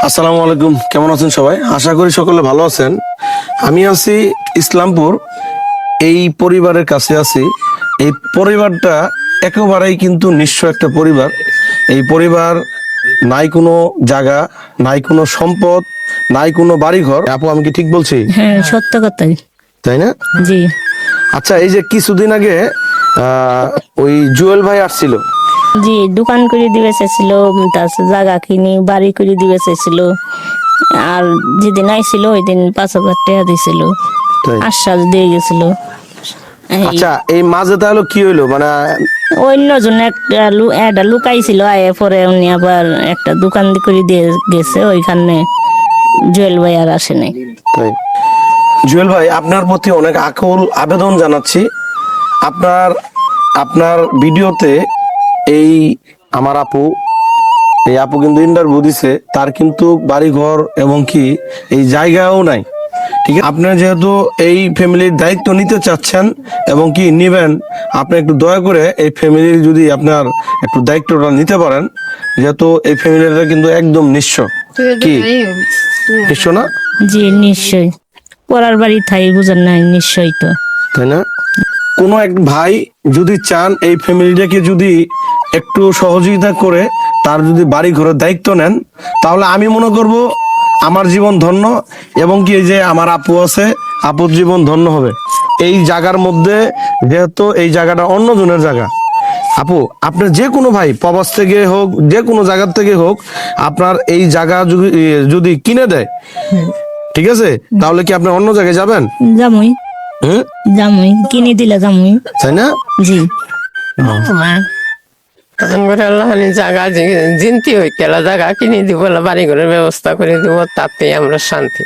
আসসালামু আলাইকুম, কেমন আছেন সবাই? আশা করি সকলে ভালো আছেন। আমি আছি ইসলামপুর, এই পরিবারের কাছে আছি। এই পরিবারটা একেবারেই কিন্তু নিঃস্ব একটা পরিবার। এই পরিবার নাই কোনো জায়গা, নাই কোনো সম্পদ, নাই কোনো বাড়িঘর। আপু, আমি কি ঠিক বলছি? হ্যাঁ, সত্য কথাই। তাই না? জি আচ্ছা, এই যে কিছুদিন আগে ওই জুয়েল ভাই আসছিল। জি, দোকান করে দিবে চাইছিল, তারপর জায়গা কিনি বাড়ি করে দিবে চাইছিল। আর যেদিন আইছিল ওই দিন 5,000 টাকা দিছিল, তাই? আশ্বাস দিয়ে গেছিল। এই আচ্ছা, এই মাঝে তাহলে কি হইলো মানে? অন্যজন একটা লুকাইছিল, আয়ে পরে উনি আবার একটা দোকান করে দিয়ে গেছে, ওইখানে জুয়েল ভাই আর আসে নাই। তাই? জুয়েল ভাই, আপনার প্রতি অনেক আকুল আবেদন জানাচ্ছি। আপনার আপনার ভিডিওতে এই আমার আপু, এই আপু কিন্তু ইন্টারভিউ দিছে, তার কিন্তু বাড়ি ঘর এবং কি এই জায়গাও নাই। ঠিক আছে, আপনি যেহেতু এই ফ্যামিলির দায়িত্ব নিতে চাচ্ছেন এবং কি নিবেন, আপনি একটু দয়া করে এই ফ্যামিলির যদি আপনার একটু দায়িত্বটা নিতে পারেন, যেহেতু এই ফ্যামিলিটা কিন্তু একদম নিঃস্ব। কি নিঃস্ব না? জি নিশ্চয়ই, পড়ার বাড়ি থাই বুঝেন নাই, নিশ্চয়ই তো। তাই না? কোনো এক ভাই যদি চান এই ফ্যামিলিটাকে যদি একটু সহযোগিতা করে তার যদি বাড়ি ঘরের দায়িত্ব নেন, তাহলে আমি মনে করব আমার জীবন ধন্য, এবং কি এই যে আমার আপু আছে, আপুর জীবন ধন্য হবে। এই জায়গার মধ্যে, যেহেতু এই জায়গাটা অন্যজনের জায়গা, আপু আপনার যে কোনো ভাই প্রবাস থেকে হোক, যে কোনো জায়গার থেকে হোক, আপনার এই জায়গা যদি যদি কিনে দেয়, ঠিক আছে, তাহলে কি আপনি অন্য জায়গায় যাবেন? জামুই হুম, জামুই কিনে দিলে জামুই। তাই না? জি করে আল্লাহ জায়গা জিনতি হই কেলা জায়গা কিনে দিব, বাড়ি ঘরের ব্যবস্থা করে দিব, তাতে আমরা শান্তি।